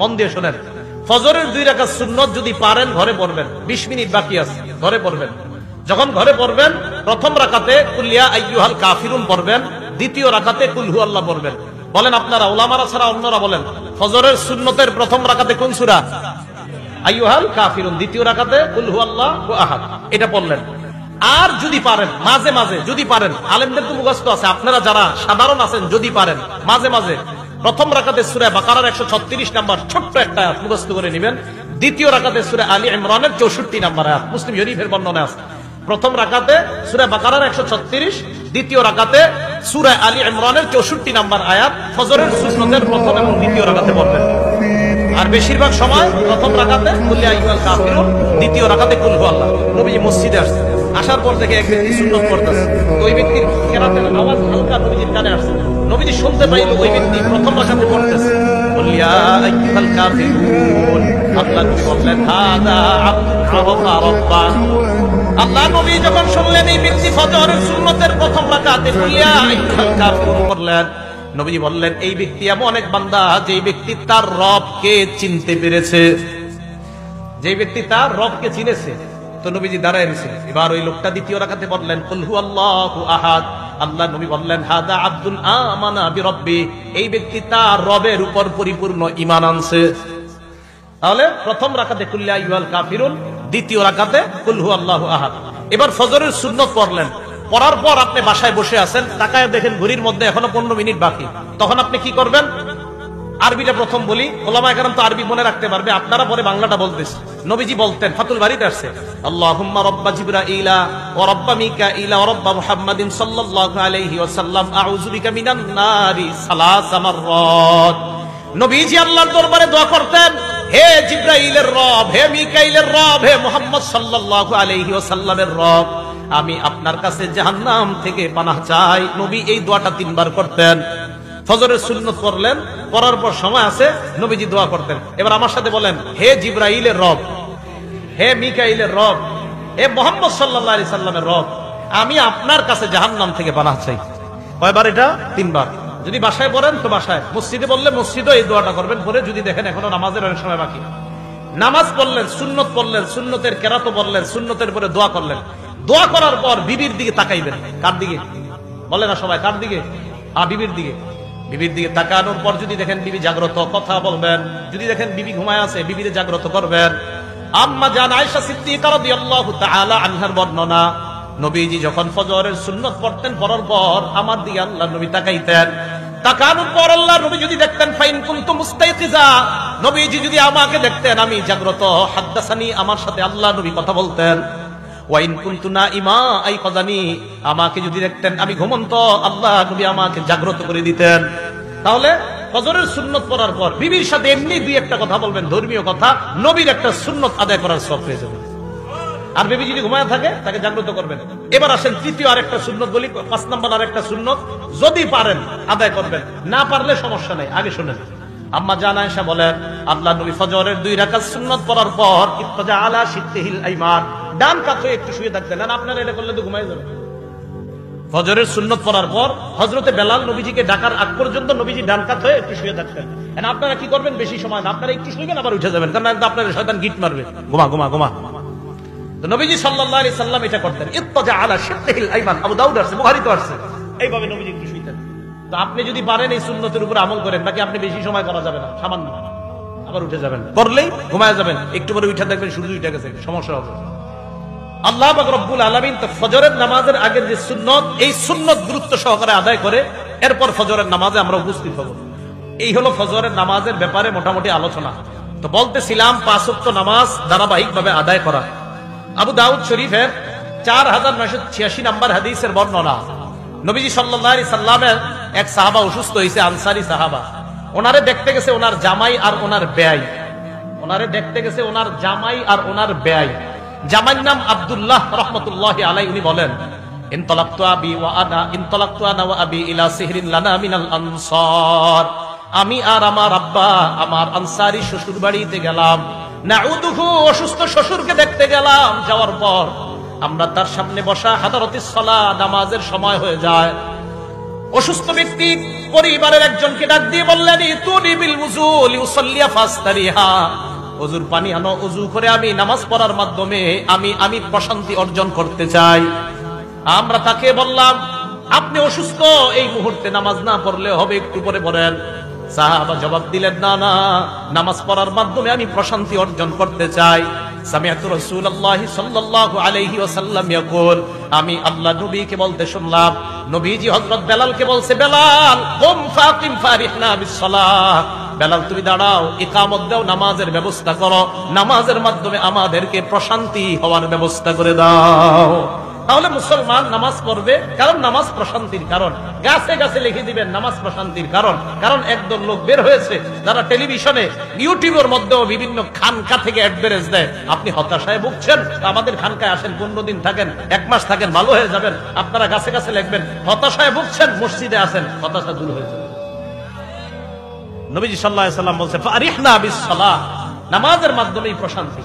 মন দিয়ে শোনেন, ফজরের 2 রাকাত সুন্নত যদি পারেন ঘরে পড়বেন, 20 মিনিট বাকি আছে, ঘরে পড়বেন। যখন ঘরে পড়বেন, প্রথম রাকাতে কুল ইয়া আইয়ুহাল কাফিরুন পড়বেন, দ্বিতীয় রাকাতে কুল হু আল্লাহ পড়বেন। বলেন আপনারা, উলামারা ছাড়া অন্যরা বলেন, ফজরের সুন্নতের প্রথম রাকাতে কোন সূরা? আইয়ুহাল কাফিরুন, দ্বিতীয় রাকাতে কুল হু আল্লাহু আহাদ, এটা পড়লেন। আর যদি পারেন মাঝে মাঝে, যদি পারেন, আলেমদের তো মুখস্থ আছে, আপনারা যারা সাধারণ আছেন যদি পারেন মাঝে মাঝে প্রথম রাকাতে সূরা বাকারার 136 নাম্বার ছোট্ট একটা আয়াত মুখস্থ করে নেবেন। দ্বিতীয় রাকাতে সূরা আলী ইমরানের 64 নাম্বার আয়াত মুসলিম শরীফের বর্ণনা আছে। প্রথম রাকাতে সূরা বাকারার 136, দ্বিতীয় রাকাতে সূরা আলী ইমরানের 64 নাম্বার আয়াত ফজরের সুন্নতের প্রথম এবং দ্বিতীয় রাকাতে পড়বেন। আর বেশিরভাগ সময় প্রথম রাকাতে কুল ইয়া আইয়ুহাল কাফিরুন, দ্বিতীয় রাকাতে কুল হু আল্লাহ। নবীজি মসজিদে আসছে, আসার পর থেকে এক ব্যক্তি সুন্নত পড়তেছে, ওই ব্যক্তির কেরাতের আওয়াজ হালকা নবীজির কানে আসছে। নবীজি শুনতে পাইল ওই ব্যক্তি প্রথম রাকাতে পড়তেছে কুল ইয়া আইয়ুহাল কাফিরুন। আল্লাহ নবী বললেন হাদা আরাফা রাব্বা। আল্লাহ নবী যখন শুনলেন এই ব্যক্তি ফজরের সুন্নতের প্রথম রাকাতে কুল ইয়া আইয়ুহাল কাফিরুন পড়লেন, নবীজি বললেন এই ব্যক্তি এমন এক বান্দা যে ব্যক্তি তার রবকে চিনতে পেরেছে, যে ব্যক্তি তার রবকে চিনেছে। তো নবীজি দাঁড়ায় রয়েছে। এবার ওই লোকটা দ্বিতীয় রাকাতে বললেন কুল হু আল্লাহু আহাদ। আল্লাহ নবী বললেন হাদা আব্দুল আমানা বিরব্বি, এই ব্যক্তি তার রবের উপর পরিপূর্ণ ঈমান আনছে। তাহলে প্রথম রাকাতে কুল ইয়া আইয়ুহাল কাফিরুন, দ্বিতীয় রাকাতে কুল হু আল্লাহু আহাদ। এবার ফজরের সুন্নত পড়লেন, পড়ার পর আপনি বাসায় বসে আছেন, তাকায় দেখেন ঘড়ির মধ্যে এখনো 15 মিনিট বাকি। তখন আপনি কি করবেন? আরবিটা প্রথম বলি, ওলামায়ে কেরাম তো আরবি মনে রাখতে পারবে, আপনারা পরে বাংলাটা বলতেছে। নবীজি বলতেন, ফাতুল বারীতে আসছে, আল্লাহুম্মা রাব্বা জিবরাইলা ওয়া রাব্বা মিকাইলা ওয়া রাব্বা মুহাম্মাদিন সাল্লাল্লাহু আলাইহি ওয়াসাল্লাম আউযু বিকা মিনান নারি সালাসা মাররাত। নবীজি আল্লাহর দরবারে দোয়া করতেন, হে জিবরাইলের রব, হে মিকাইলের রব, হে মুহাম্মদ সাল্লাল্লাহু আলাইহি ওয়াসাল্লামের রব, আমি আপনার কাছে জাহান্নাম থেকে পানাহ চাই। নবী এই দোয়াটা 3 বার করতেন। ফজরের সুন্নত পড়লেন, পড়ার পর সময় আছে, নবীজি দোয়া করতেন। এবার আমার সাথে বলেন, হে জিবরাইলের রব, হে মিকাইলের রব, হে মুহাম্মদ সাল্লাল্লাহু আলাইহি সাল্লামের রব, আমি আপনার কাছে জাহান্নাম থেকে পানাহ চাই। কয়বার এটা? 3 বার। যদি বাসায় পড়েন তো বাসায়, মসজিদে বললে মসজিদও এই দোয়াটা করবেন। পরে যদি দেখেন এখনো নামাজের অনেক সময় বাকি, নামাজ পড়লেন, সুন্নত পড়লেন, সুন্নতের কেরাত পড়লেন, সুন্নতের পরে দোয়া করলেন। দোয়া করার পর বিবির দিকে তাকাইবেন। কার দিকে? বলে না সবাই, কার দিকে? বিবির দিকে। বিবির দিকে তাকানোর পর যদি দেখেন বিবি জাগ্রত, কথা বলবেন। যদি দেখেন বিবি ঘুমায় আছে, বিবিরে জাগ্রত করবেন। আম্মা জান আয়েশা সিদ্দিকা রাদিয়াল্লাহু তাআলা আনহার বর্ণনা, নবীজি যখন ফজরের সুন্নত পড়তেন, পড়ার পর আমার দিকে আল্লাহর নবী তাকাইতেন। তাকানোর পর আল্লাহর নবী যদি দেখতেন, ফাইন কুনতু মুস্তাইকিজা, নবীজি যদি আমাকে দেখতেন আমি জাগ্রত, হাদ্দাসানি, আমার সাথে আল্লাহর নবী কথা বলতেন। ওয়াইন কুনতু নাইমা আইকাযানি, আমাকে যদি দেখতেন আমি ঘুমন্ত, আল্লাহ নবী আমাকে জাগ্রত করে দিতেন। তাহলে ফজরের সুন্নত পড়ার পর বিবির সাথে এমনি 2-1টা কথা বলবেন, ধর্মীয় কথা, নবীর একটা সুন্নত আদায় করার সওয়াব পেয়ে যাবেন। আর বিবি যদি ঘুমায় থাকে তাকে জাগ্রত করবেন। এবার আসেন তৃতীয় আরেকটা সুন্নত বলি, 5 নম্বর আরেকটা সুন্নত, যদি পারেন আদায় করবেন, না পারলে সমস্যা নেই। আগে শুনেন, আম্মা জান আয়েশা বলেন, আল্লাহ নবী ফজরের 2 রাকাত সুন্নত পড়ার পর ইত্তাজা আলা শিত্তিহিল আইমান, ডান কাত হয়ে একটু শুয়ে থাকতেন। না আপনারা এটা করলে তো ঘুমায় যাবেন। ফজরের সুন্নত পড়ার পর হযরতে বেলাল নবীজিকে ডাকার আগ পর্যন্ত নবীজি ডান কাত হয়ে একটু শুয়ে থাকতেন। এখন আপনারা কি করবেন? বেশি সময় না, আপনারা একটু শুইবেন আবার উঠে যাবেন, কারণ আপনার শয়তান গিট মারবে, ঘুমা ঘুমা ঘুমা। তো নবীজি সাল্লাল্লাহু আলাইহি সাল্লাম এটা করতেন, ইত্তাজা আলা শিত্তিহিল আইমান, আবু দাউদ আছে, বুখারীতে আছে, এইভাবে নবীজি একটু শুইতেন। তো আপনি যদি পারেন এই সুন্নতের উপর আমল করেন, বাকি আপনি বেশি সময় করা যাবে না, সামান্য, আবার উঠে যাবেন, করলেই ঘুমায় যাবেন, একটু পরে উঠে দেখবেন সূর্য উঠে গেছে, সমস্যা হবে। আল্লাহ পাক রব্বুল আলামিন তো ফজরের নামাজের আগের যে সুন্নত, এই সুন্নত গুরুত্ব সহকারে আদায় করে এরপর ফজরের নামাজে আমরা উপস্থিত হব। এই হলো ফজরের নামাজের ব্যাপারে মোটামুটি আলোচনা। তো বলতেছিলাম 5 ওয়াক্ত নামাজ ধারাবাহিকভাবে আদায় করা। আবু দাউদ শরীফের 4986 নম্বর হাদিসের বর্ণনা, নবীজি সাল্লাল্লাহু আলাইহি সাল্লামের এক সাহাবা অসুস্থ হয়েছে, আনসারী সাহাবা। ওনারে দেখতে গেছে ওনার জামাই আর ওনার বেয়াই, ওনারে দেখতে গেছে ওনার জামাই আর ওনার বেয়াই। জামাইর নাম আব্দুল্লাহ রাহমাতুল্লাহি আলাইহি। উনি বলেন, ইনতালাকতু আনা ওয়া আবি ইলা সিহরিন লানা মিনাল আনসার, আমি আর আমার আব্বা আমার আনসারী শ্বশুর বাড়িতে গেলাম। নাউদুহু, অসুস্থ শ্বশুরকে দেখতে গেলাম। যাওয়ার পর আমরা তার সামনে বসা, হাদারাতিস সালাহ, নামাজের সময় হয়ে যায়। অসুস্থ ব্যক্তি পরিবারের একজনকে ডাক দিয়ে বললেন, ইতুনি বিল উযু লিউসাল্লিয়া ফাস্তারিহা, ওযুর পানি আনো, ওযু করে আমি নামাজ পড়ার মাধ্যমে আমি প্রশান্তি অর্জন করতে চাই। আমরা তাকে বললাম, আপনি অসুস্থ, এই মুহূর্তে নামাজ না পড়লে হবে, একটু পরে পড়েন। সাহাবা জবাব দিলেন, না না, নামাজ পড়ার মাধ্যমে আমি প্রশান্তি অর্জন করতে চাই। সামিআতু রাসূলুল্লাহ সাল্লাল্লাহু আলাইহি ওয়াসাল্লাম ইয়াকুল, আমি আল্লাহ নবীকে বলতে শুনলাম, নবীজি হযরত বেলালকে বলছে, বেলাল কুম ফাকিম ফারিহনা বিসসালাহ, বেলাল তুমি দাঁড়াও, ইকামত দাও, নামাজের ব্যবস্থা করো, নামাজের মাধ্যমে আমাদেরকে প্রশান্তি হওয়ার ব্যবস্থা করে দাও। তাহলে মুসলমান নামাজ পড়বে, কারণ নামাজ প্রশান্তির কারণ। গাছে গাছে লিখে দিবেন নামাজ প্রশান্তির কারণ। কারণ একদল লোক বের হয়েছে যারা টেলিভিশনে, ইউটিউবের মধ্যেও বিভিন্ন খানকা থেকে অ্যাডভারেজ দেয়। আপনি হতাশায় ভুগছেন, আমাদের খানকায় আসেন, 15 দিন থাকেন, 1 মাস থাকেন, ভালো হয়ে যাবেন। আপনারা গাছে গাছে লিখবেন, হতাশায় ভুগছেন, মসজিদে আসেন, হতাশা দূর হয়ে যাবে। নবীজি সাল্লাল্লাহু আলাইহি ওয়াসাল্লাম বলছে, ফারিহনা বিসসালাহ, নামাজের মাধ্যমেই প্রশান্তি।